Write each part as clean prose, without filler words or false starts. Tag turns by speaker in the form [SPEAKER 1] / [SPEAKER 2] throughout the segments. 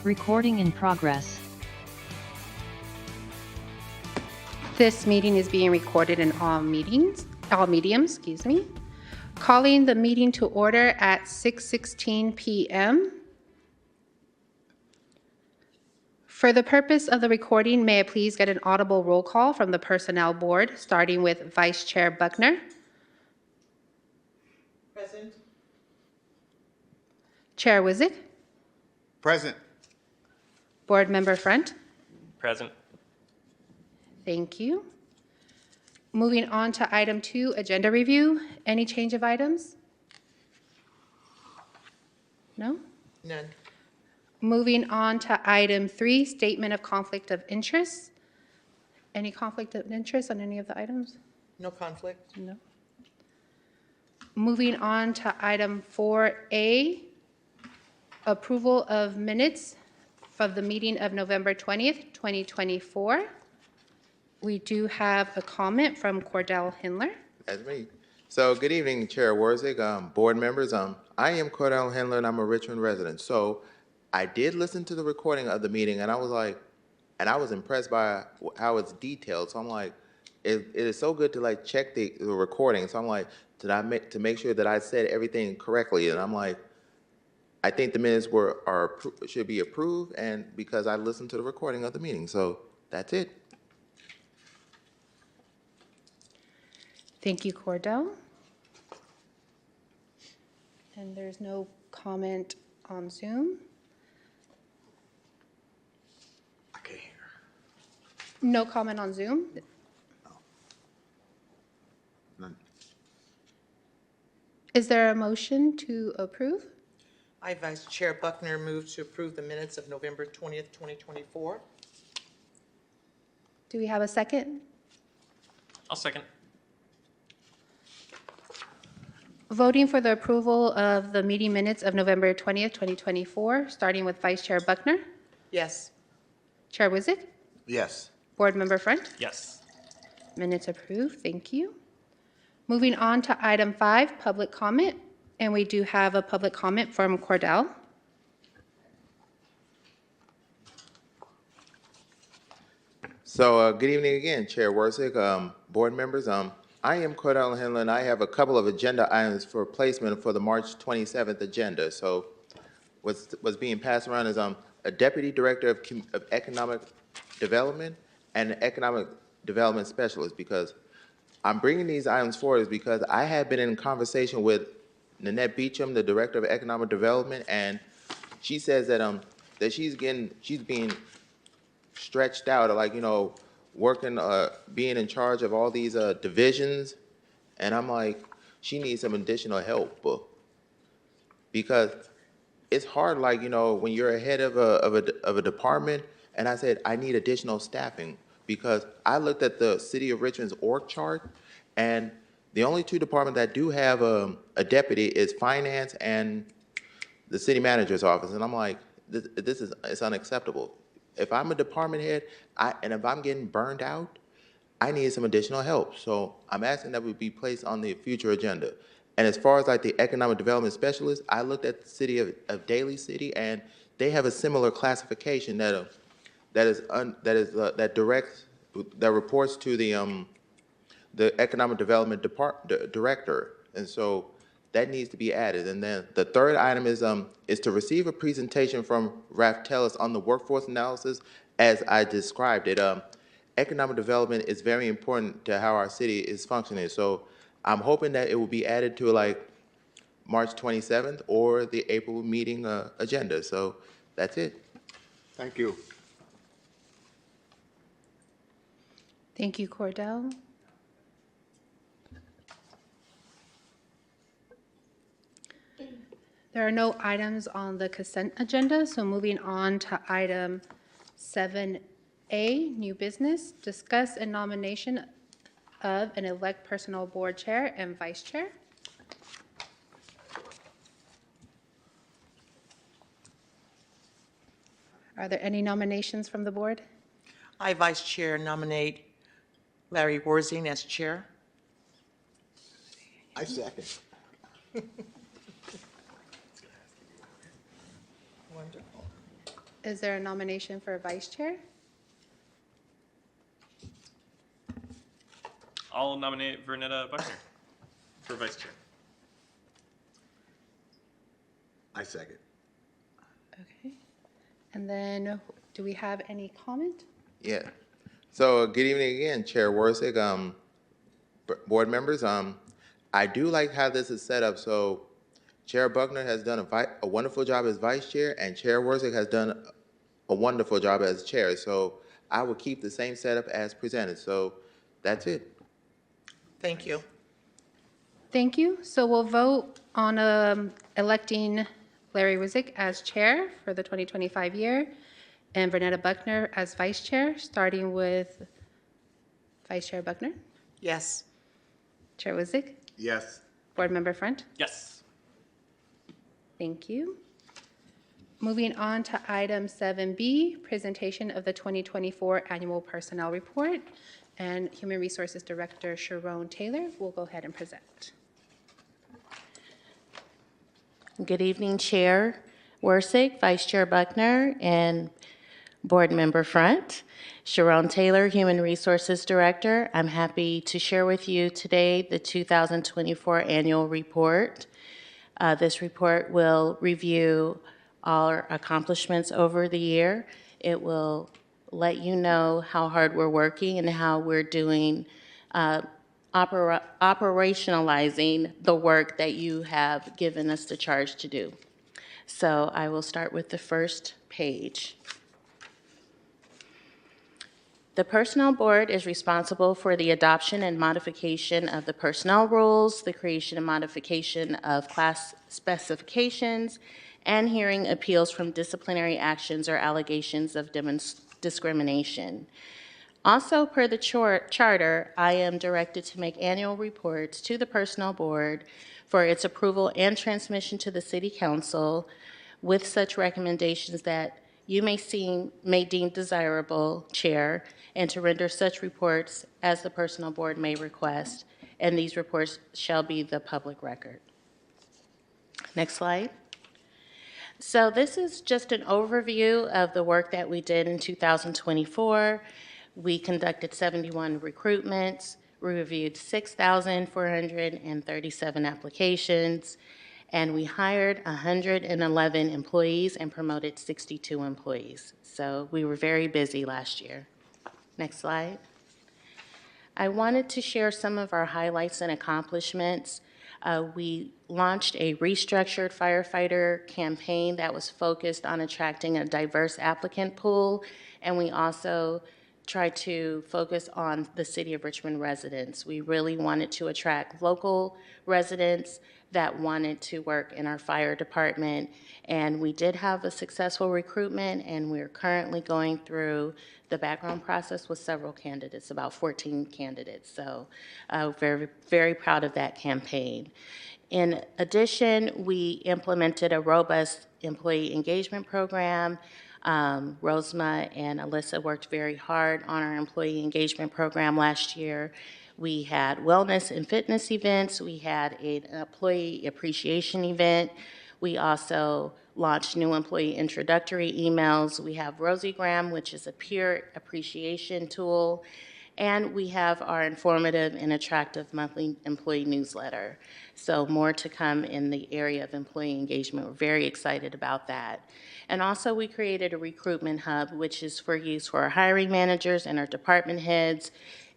[SPEAKER 1] Recording in progress.
[SPEAKER 2] This meeting is being recorded in all mediums, Calling the meeting to order at 6:16 p.m. For the purpose of the recording, may I please get an audible roll call from the Personnel Board, starting with Vice Chair Buckner.
[SPEAKER 3] Present.
[SPEAKER 2] Chair Wizik.
[SPEAKER 4] Present.
[SPEAKER 2] Board Member Front.
[SPEAKER 5] Present.
[SPEAKER 2] Thank you. Moving on to item 2, agenda review. Any change of items? No?
[SPEAKER 3] None.
[SPEAKER 2] Moving on to item 3, statement of conflict of interest. Any conflict of interest on any of the items?
[SPEAKER 3] No conflict.
[SPEAKER 2] No. Moving on to item 4A, approval of minutes of the meeting of November 20th, 2024. We do have a comment from Cordell Hindler.
[SPEAKER 4] That's me. So good evening, Chair Warzig, board members. I am Cordell Hendler, and I'm a Richmond resident. So I did listen to the recording of the meeting, and I was impressed by how it's detailed. So I'm like, it is so good to like check the recording. So I'm like, to make sure that I said everything correctly? And I'm like, I think the minutes should be approved, and because I listened to the recording of the meeting. So that's it.
[SPEAKER 2] Thank you, Cordell. And there's no comment on Zoom.
[SPEAKER 4] I can't hear.
[SPEAKER 2] No comment on Zoom.
[SPEAKER 4] None.
[SPEAKER 2] Is there a motion to approve?
[SPEAKER 3] I, Vice Chair Buckner, move to approve the minutes of November 20th, 2024.
[SPEAKER 2] Do we have a second?
[SPEAKER 5] I'll second.
[SPEAKER 2] Voting for the approval of the meeting minutes of November 20th, 2024, starting with Vice Chair Buckner.
[SPEAKER 3] Yes.
[SPEAKER 2] Chair Wizik.
[SPEAKER 4] Yes.
[SPEAKER 2] Board Member Front.
[SPEAKER 5] Yes.
[SPEAKER 2] Minutes approved. Thank you. Moving on to item 5, public comment. And we do have a public comment from Cordell.
[SPEAKER 4] So good evening again, Chair Warzig, board members. I am Cordell Hendler, and I have a couple of agenda items for placement for the March 27th agenda. So what's being passed around is a Deputy Director of Economic Development and an Economic Development Specialist, because I'm bringing these items forward is because I have been in conversation with Nanette Beecham, the Director of Economic Development, and she says that that she's being stretched out, like, working, being in charge of all these divisions, and I'm like, she needs some additional help, because it's hard, like, when you're a head of a department, and I said I need additional staffing, because I looked at the City of Richmond's org chart, and the only two departments that do have a deputy is finance and the city manager's office, and I'm like, it's unacceptable. If I'm a department head, and if I'm getting burned out, I need some additional help. So I'm asking that we be placed on the future agenda. And as far as like the economic development specialist, I looked at the city of Daly City, and they have a similar classification that reports to the economic development director, and so that needs to be added. And then the third item is to receive a presentation from Raf Tellis on the workforce analysis as I described it. Economic development is very important to how our city is functioning. So I'm hoping that it will be added to like March 27th or the April meeting agenda. So that's it.
[SPEAKER 6] Thank you.
[SPEAKER 2] Thank you, Cordell. There are no items on the consent agenda, so moving on to item 7A, new business, discuss a nomination of and elect personnel board chair and vice chair. Are there any nominations from the board?
[SPEAKER 3] I, Vice Chair, nominate Larry Warzing as chair.
[SPEAKER 6] I second.
[SPEAKER 3] Wonderful.
[SPEAKER 2] Is there a nomination for vice chair?
[SPEAKER 5] I'll nominate Vernetta Buckner for vice chair.
[SPEAKER 1] I second.
[SPEAKER 2] Okay. And then, do we have any comment?
[SPEAKER 4] Yeah. So good evening again, Chair Warsick, board members. I do like how this is set up. So Chair Buckner has done a wonderful job as vice chair, and Chair Warsick has done a wonderful job as chair. So I will keep the same setup as presented. So that's it.
[SPEAKER 3] Thank you.
[SPEAKER 2] Thank you. So we'll vote on electing Larry Wizik as chair for the 2025 year and Vernetta Buckner as vice chair, starting with Vice Chair Buckner,
[SPEAKER 3] Yes.
[SPEAKER 2] Chair Wizik,
[SPEAKER 1] Yes.
[SPEAKER 2] Board Member Front.
[SPEAKER 5] Yes.
[SPEAKER 2] Thank you. Moving on to item 7B, presentation of the 2024 Annual Personnel Report. And Human Resources Director Sharon Taylor will go ahead and present.
[SPEAKER 6] Good evening, Chair Warsick, Vice Chair Buckner, and Board Member Front. Sharon Taylor, Human Resources Director. I'm happy to share with you today the 2024 Annual Report. This report will review our accomplishments over the year. It will let you know how hard we're working and how we're doing operationalizing the work that you have given us the charge to do. So I will start with the first page. The Personnel Board is responsible for the adoption and modification of the personnel rules, the creation and modification of class specifications, and hearing appeals from disciplinary actions or allegations of discrimination. Also, per the charter, I am directed to make annual reports to the Personnel Board for its approval and transmission to the City Council with such recommendations that you may deem desirable, Chair, and to render such reports as the Personnel Board may request, and these reports shall be the public record. Next slide. So this is just an overview of the work that we did in 2024. We conducted 71 recruitments, we reviewed 6,437 applications, and we hired 111 employees and promoted 62 employees. So we were very busy last year. Next slide. I wanted to share some of our highlights and accomplishments. We launched a restructured firefighter campaign that was focused on attracting a diverse applicant pool, and we also tried to focus on the City of Richmond residents. We really wanted to attract local residents that wanted to work in our fire department, and we did have a successful recruitment, and we're currently going through the background process with several candidates, about 14 candidates. So very, very proud of that campaign. In addition, we implemented a robust employee engagement program. Rosma and Alyssa worked very hard on our employee engagement program last year. We had wellness and fitness events. We had an employee appreciation event. We also launched new employee introductory emails. We have Rosiegram, which is a peer appreciation tool. And we have our informative and attractive monthly employee newsletter. So more to come in the area of employee engagement. We're very excited about that. And also we created a recruitment hub, which is for use for our hiring managers and our department heads.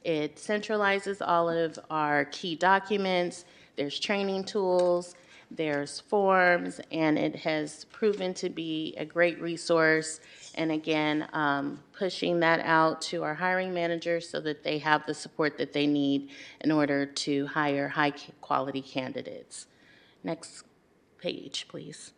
[SPEAKER 6] It centralizes all of our key documents. There's training tools, there's forms, and it has proven to be a great resource. And again, pushing that out to our hiring managers so that they have the support that they need in order to hire high-quality candidates. Next page, please.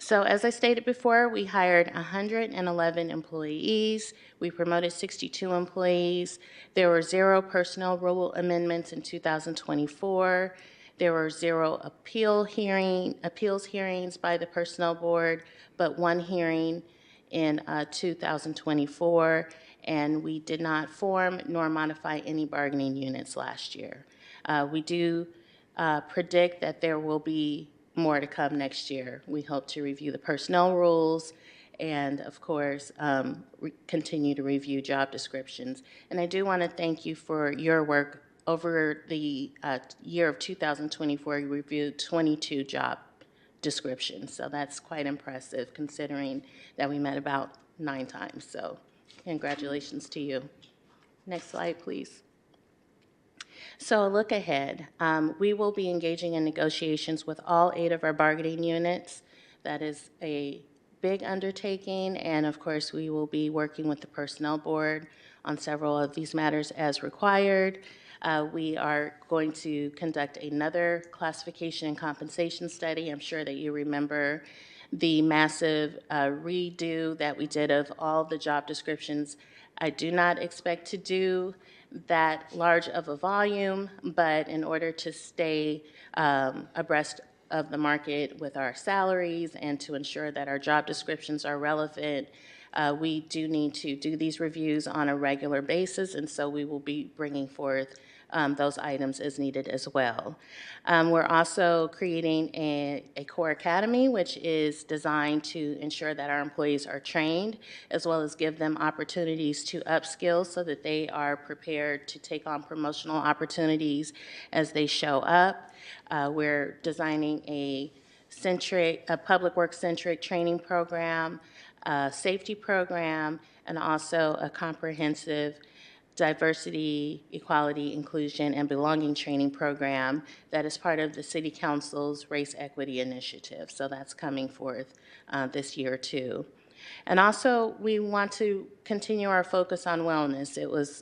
[SPEAKER 6] So as I stated before, we hired 111 employees. We promoted 62 employees. There were 0 personnel rule amendments in 2024. There were 0 appeals hearings by the Personnel Board, but 1 hearing in 2024, and we did not form nor modify any bargaining units last year. We do predict that there will be more to come next year. We hope to review the personnel rules and of course, continue to review job descriptions. And I do want to thank you for your work. Over the year of 2024, you reviewed 22 job descriptions, so that's quite impressive considering that we met about 9 times. So congratulations to you. Next slide, please. So a look ahead. We will be engaging in negotiations with all 8 of our bargaining units. That is a big undertaking, and of course, we will be working with the Personnel Board on several of these matters as required. We are going to conduct another classification and compensation study. I'm sure that you remember the massive redo that we did of all the job descriptions. I do not expect to do that large of a volume, but in order to stay abreast of the market with our salaries and to ensure that our job descriptions are relevant, we do need to do these reviews on a regular basis, and so we will be bringing forth those items as needed as well. We're also creating a core academy, which is designed to ensure that our employees are trained, as well as give them opportunities to upskill so that they are prepared to take on promotional opportunities as they show up. We're designing a public works-centric training program, a safety program, and also a comprehensive diversity, equality, inclusion, and belonging training program that is part of the City Council's Race Equity Initiative. So that's coming forth this year too. And also, we want to continue our focus on wellness.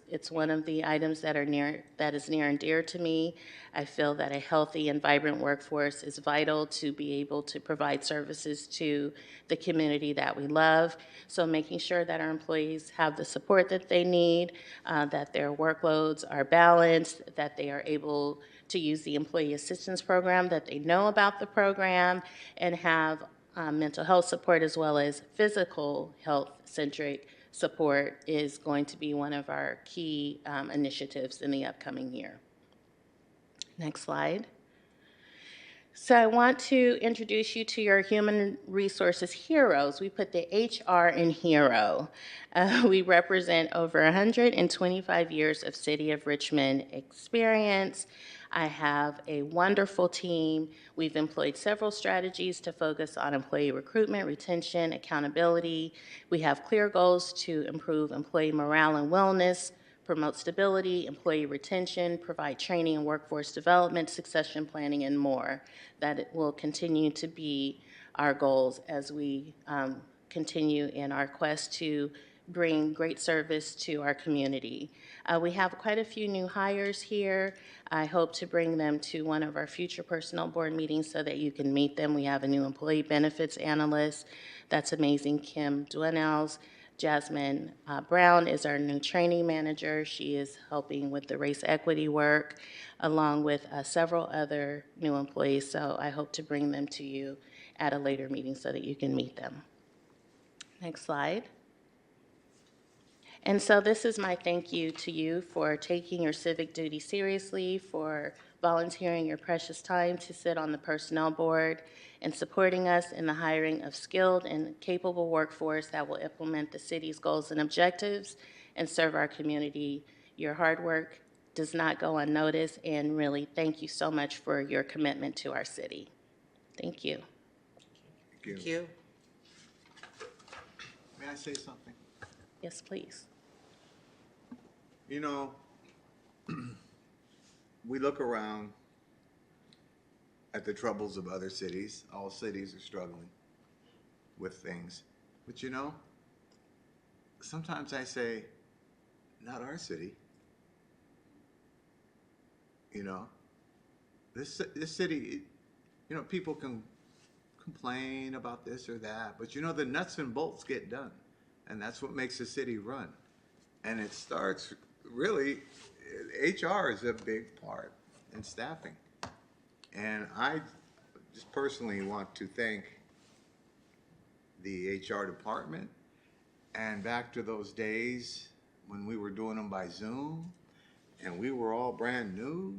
[SPEAKER 6] It's one of the items that is near and dear to me. I feel that a healthy and vibrant workforce is vital to be able to provide services to the community that we love. So making sure that our employees have the support that they need, that their workloads are balanced, that they are able to use the employee assistance program, that they know about the program, and have mental health support as well as physical health-centric support is going to be one of our key initiatives in the upcoming year. Next slide. So I want to introduce you to your human resources heroes. We put the HR in hero. We represent over 125 years of City of Richmond experience. I have a wonderful team. We've employed several strategies to focus on employee recruitment, retention, accountability. We have clear goals to improve employee morale and wellness, promote stability, employee retention, provide training and workforce development, succession planning, and more. That will continue to be our goals as we continue in our quest to bring great service to our community. We have quite a few new hires here. I hope to bring them to one of our future personnel board meetings so that you can meet them. We have a new employee benefits analyst. That's amazing, Kim Duenels. Jasmine Brown is our new training manager. She is helping with the race equity work, along with several other new employees. So I hope to bring them to you at a later meeting so that you can meet them. Next slide. And so this is my thank you to you for taking your civic duty seriously, for volunteering your precious time to sit on the personnel board, and supporting us in the hiring of skilled and capable workforce that will implement the city's goals and objectives and serve our community. Your hard work does not go unnoticed, and really thank you so much for your commitment to our city. Thank you.
[SPEAKER 3] Thank you.
[SPEAKER 1] May I say something?
[SPEAKER 6] Yes, please.
[SPEAKER 1] You know, we look around at the troubles of other cities. All cities are struggling with things. But you know, sometimes I say, not our city. You know, this city, you know, people can complain about this or that, but you know, the nuts and bolts get done. And that's what makes a city run. And it starts really, HR is a big part in staffing. And I just personally want to thank the HR department, and back to those days when we were doing them by Zoom and we were all brand new,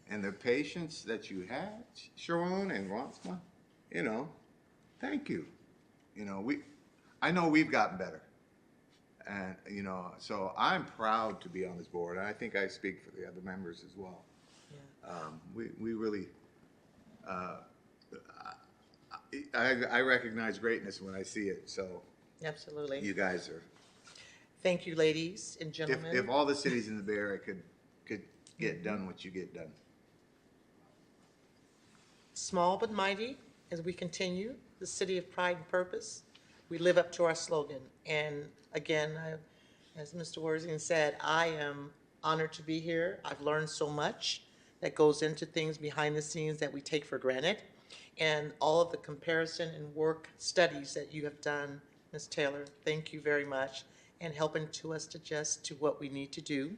[SPEAKER 1] and the patience that you had, Sharon and Ronsma, you know, thank you. You know, I know we've gotten better. And, you know, so I'm proud to be on this board, and I think I speak for the other members as well. We really, I recognize greatness when I see it, so
[SPEAKER 3] Absolutely.
[SPEAKER 1] you guys are,
[SPEAKER 3] Thank you, ladies and
[SPEAKER 1] if
[SPEAKER 3] gentlemen.
[SPEAKER 1] all the cities in the Bay Area could get done what you get done.
[SPEAKER 3] Small but mighty, as we continue, the city of pride and purpose, we live up to our slogan. And again, as Mr. Worthing said, I am honored to be here. I've learned so much that goes into things behind the scenes that we take for granted. And all of the comparison and work studies that you have done, Ms. Taylor, thank you very much, and helping to us to adjust to what we need to do.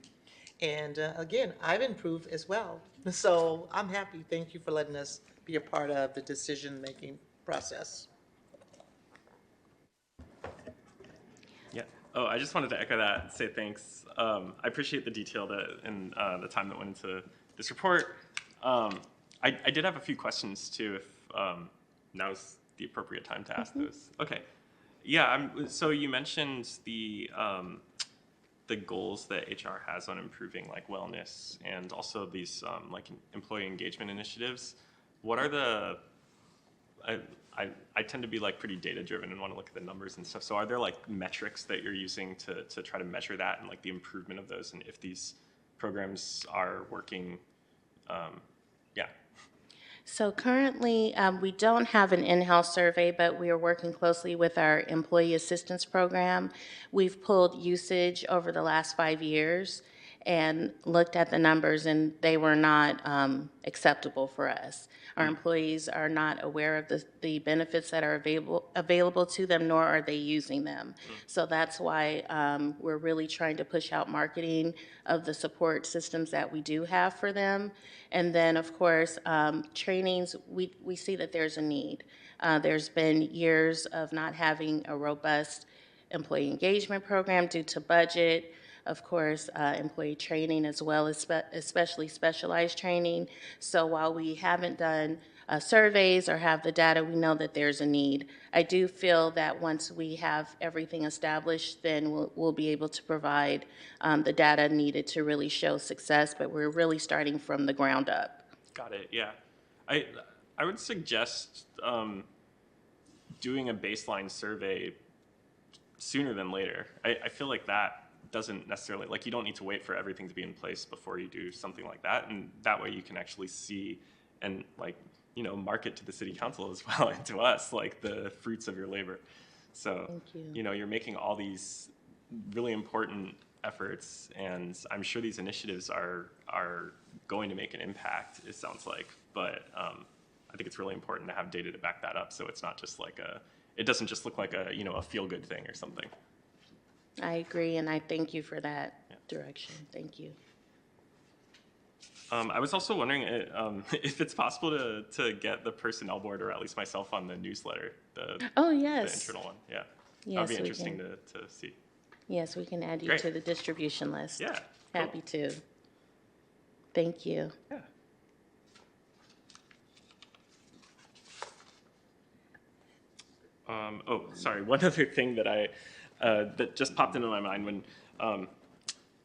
[SPEAKER 3] And again, I've improved as well. So I'm happy. Thank you for letting us be a part of the decision-making process.
[SPEAKER 5] Yeah. Oh, I just wanted to echo that, say thanks. I appreciate the detail and the time that went into this report. I did have a few questions too, if now's the appropriate time to ask those. Okay. Yeah, so you mentioned the goals that HR has on improving like wellness and also these like employee engagement initiatives. What are the, I tend to be like pretty data driven and want to look at the numbers and stuff. So are there like metrics that you're using to try to measure that and like the improvement of those and if these programs are working? Yeah.
[SPEAKER 6] So currently, we don't have an in-house survey, but we are working closely with our employee assistance program. We've pulled usage over the last 5 years and looked at the numbers, and they were not acceptable for us. Our employees are not aware of the benefits that are available to them, nor are they using them. So that's why we're really trying to push out marketing of the support systems that we do have for them. And then, of course, trainings, we see that there's a need. There's been years of not having a robust employee engagement program due to budget, of course, employee training as well as especially specialized training. So while we haven't done surveys or have the data, we know that there's a need. I do feel that once we have everything established, then we'll be able to provide the data needed to really show success, but we're really starting from the ground up.
[SPEAKER 5] Got it. Yeah. I would suggest doing a baseline survey sooner than later. I feel like that doesn't necessarily, like you don't need to wait for everything to be in place before you do something like that. And that way you can actually see and like, you know, market to the city council as well and to us, like the fruits of your labor. So,
[SPEAKER 6] Thank you.
[SPEAKER 5] you know, you're making all these really important efforts and I'm sure these initiatives are going to make an impact, it sounds like. But I think it's really important to have data to back that up so it's not just like it doesn't just look like a, you know, a feel-good thing or something.
[SPEAKER 6] I agree, and I thank you for that direction. Thank you.
[SPEAKER 5] I was also wondering if it's possible to get the personnel board or at least myself on the newsletter,
[SPEAKER 6] Oh,
[SPEAKER 5] the
[SPEAKER 6] yes.
[SPEAKER 5] internal one. Yeah.
[SPEAKER 6] Yes,
[SPEAKER 5] That'd be
[SPEAKER 6] we
[SPEAKER 5] interesting
[SPEAKER 6] can.
[SPEAKER 5] to see.
[SPEAKER 6] Yes, we can add you
[SPEAKER 5] Great.
[SPEAKER 6] to the distribution list.
[SPEAKER 5] Yeah.
[SPEAKER 6] Happy to. Thank you.
[SPEAKER 5] Yeah. Oh, sorry. One other thing that that just popped into my mind when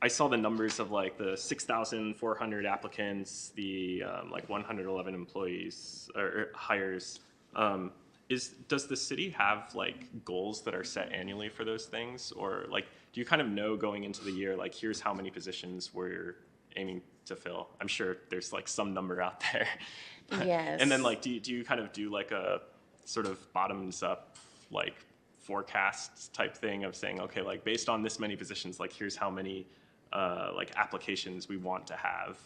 [SPEAKER 5] I saw the numbers of like the 6,400 applicants, the like 111 employees or hires. Does the city have like goals that are set annually for those things, or like do you kind of know going into the year like here's how many positions we're aiming to fill? I'm sure there's like some number out there.
[SPEAKER 6] Yes.
[SPEAKER 5] And then like do you kind of do like a sort of bottoms up like forecast type thing of saying, okay, like based on this many positions, like here's how many like applications we want to have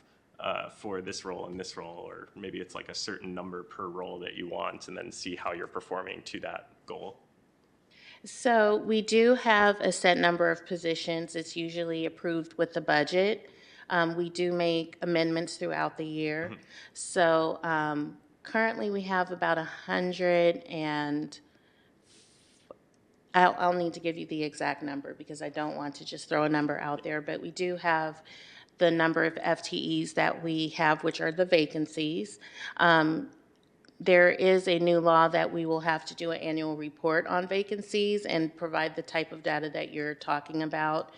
[SPEAKER 5] for this role and this role, or maybe it's like a certain number per role that you want and then see how you're performing to that goal?
[SPEAKER 6] So we do have a set number of positions. It's usually approved with the budget. We do make amendments throughout the year.
[SPEAKER 5] Mm-hmm.
[SPEAKER 6] So currently we have about 100 and I'll need to give you the exact number because I don't want to just throw a number out there, but we do have the number of FTEs that we have, which are the vacancies. There is a new law that we will have to do an annual report on vacancies and provide the type of data that you're talking about.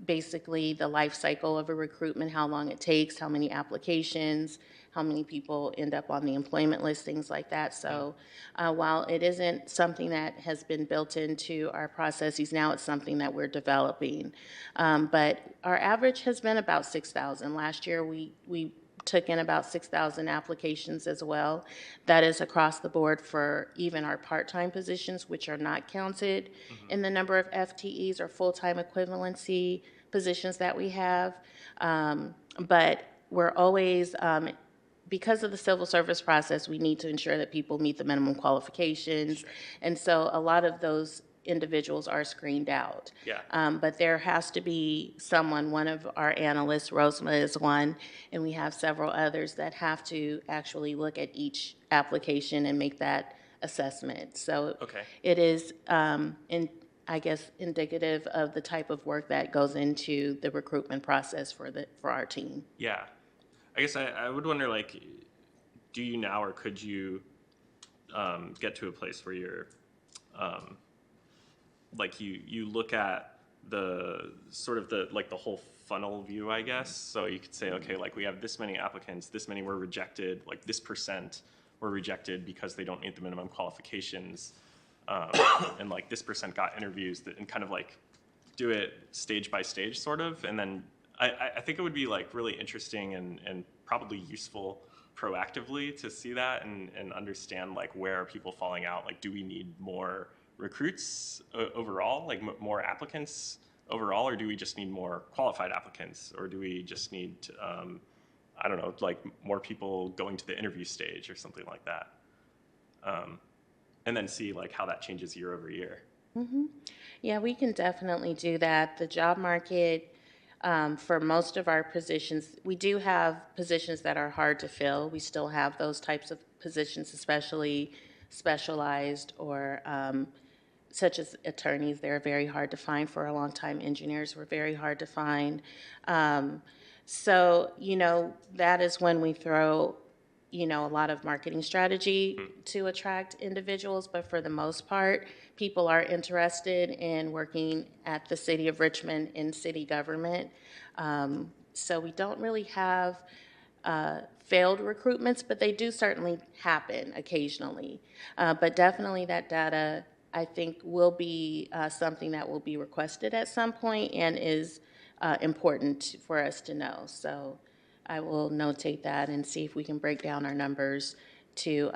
[SPEAKER 6] Basically, the life cycle of a recruitment, how long it takes, how many applications, how many people end up on the employment list, things like that. So while it isn't something that has been built into our processes now, it's something that we're developing. But our average has been about 6,000. Last year, we took in about 6,000 applications as well. That is across the board for even our part-time positions, which are not counted in the number of FTEs or full-time equivalency positions that we have. But we're always, because of the civil service process, we need to ensure that people meet the minimum qualifications. And so a lot of those individuals are screened out.
[SPEAKER 5] Yeah.
[SPEAKER 6] But there has to be someone, one of our analysts, Rosema is one, and we have several others that have to actually look at each application and make that assessment. So
[SPEAKER 5] Okay.
[SPEAKER 6] it is, I guess, indicative of the type of work that goes into the recruitment process for our team.
[SPEAKER 5] Yeah. I guess I would wonder, like, do you now or could you get to a place where you're, like, you look at the sort of the whole funnel view, I guess. So you could say, okay, like, we have this many applicants, this many were rejected, like this percent were rejected because they don't meet the minimum qualifications, and like this percent got interviews, and kind of like do it stage by stage sort of. And then I think it would be like really interesting and probably useful proactively to see that and understand like where are people falling out. Like, do we need more recruits overall, like more applicants overall, or do we just need more qualified applicants, or do we just need I don't know, like more people going to the interview stage or something like that, and then see like how that changes year over year.
[SPEAKER 6] Yeah, we can definitely do that. The job market, for most of our positions, we do have positions that are hard to fill. We still have those types of positions, especially specialized or such as attorneys. They're very hard to find for a long time. Engineers were very hard to find. So, that is when we throw, a lot of marketing strategy to attract individuals. But for the most part, people are interested in working at the City of Richmond in city government. So we don't really have failed recruitments, but they do certainly happen occasionally. But definitely that data, I think, will be something that will be requested at some point and is important for us to know. So I will notate that and see if we can break down our numbers to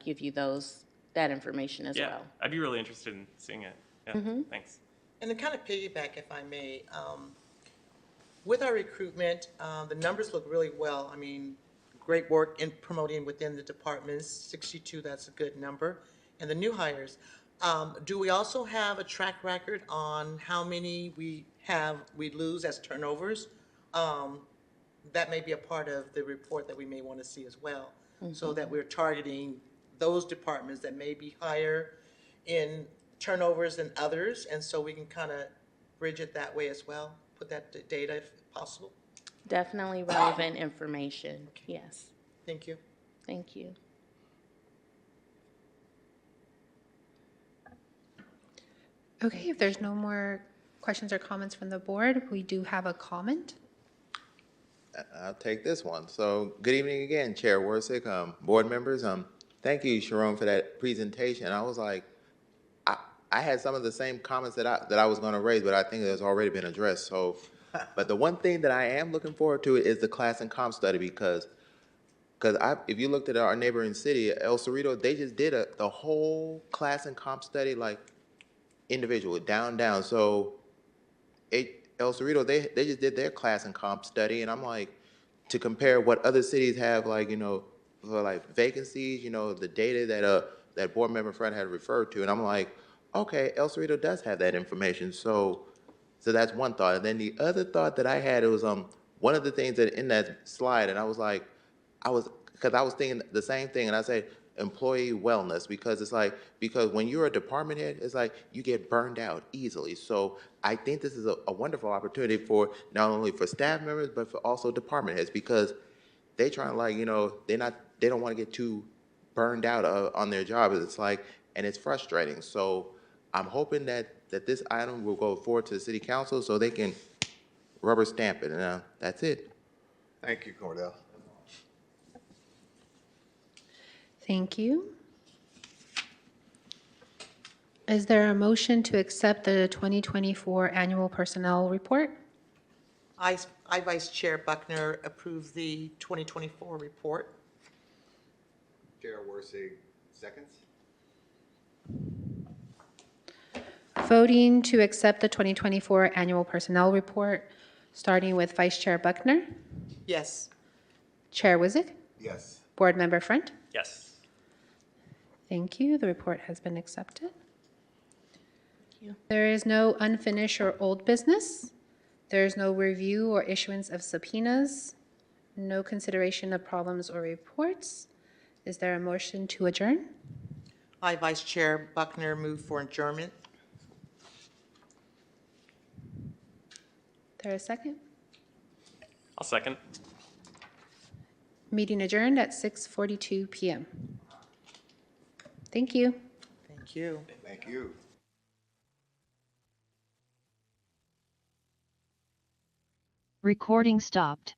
[SPEAKER 6] give you that information as
[SPEAKER 5] Yeah,
[SPEAKER 6] well.
[SPEAKER 5] I'd be really interested in seeing it. Yeah, thanks.
[SPEAKER 3] And to kind of piggyback, if I may, with our recruitment, the numbers look really well. I mean, great work in promoting within the departments, 62, that's a good number. And the new hires, do we also have a track record on how many we lose as turnovers? That may be a part of the report that we may want to see as well, so that we're targeting those departments that may be higher in turnovers than others, and so we can kind of bridge it that way as well, put that data if possible.
[SPEAKER 6] Definitely relevant information. Yes.
[SPEAKER 3] Thank you.
[SPEAKER 6] Thank you.
[SPEAKER 2] Okay, if there's no more questions or comments from the board, we do have a comment.
[SPEAKER 4] I'll take this one. So, good evening again, Chair Warsick, board members. Thank you, Sharon, for that presentation. I was like, I had some of the same comments that I was going to raise, but I think it has already been addressed. So, but the one thing that I am looking forward to is the class and comp study because if you looked at our neighboring city, El Cerrito, they just did the whole class and comp study like individual, down. So, El Cerrito, they just did their class and comp study, and I'm like, to compare what other cities have, like, for like vacancies, the data that board member Fred had referred to, and I'm like, okay, El Cerrito does have that information, so that's one thought. And then the other thought that I had, it was one of the things that in that slide, and I was thinking the same thing, and I said employee wellness, because when you're a department head, it's like you get burned out easily. So I think this is a wonderful opportunity for not only for staff members, but for also department heads, because they try to they don't want to get too burned out on their job. It's like, and it's frustrating. So I'm hoping that this item will go forward to the city council so they can rubber stamp it. And that's it.
[SPEAKER 1] Thank you, Cordell.
[SPEAKER 2] Thank you. Is there a motion to accept the 2024 annual personnel report?
[SPEAKER 3] I, Vice Chair Buckner, approve the 2024 report.
[SPEAKER 1] Chair Worsig, seconds?
[SPEAKER 2] Voting to accept the 2024 annual personnel report, starting with Vice Chair Buckner,
[SPEAKER 3] Yes.
[SPEAKER 2] Chair Wizik,
[SPEAKER 1] Yes.
[SPEAKER 2] Board Member Friend.
[SPEAKER 5] Yes.
[SPEAKER 2] Thank you. The report has been accepted.
[SPEAKER 6] you.
[SPEAKER 2] There is no unfinished or old business. There is no review or issuance of subpoenas. No consideration of problems or reports. Is there a motion to adjourn?
[SPEAKER 3] I, Vice Chair Buckner, move for adjournment.
[SPEAKER 2] There a second?
[SPEAKER 5] I'll second.
[SPEAKER 2] Meeting adjourned at 6:42 PM. Thank you.
[SPEAKER 3] Thank you.
[SPEAKER 1] Thank you.
[SPEAKER 7] Recording stopped.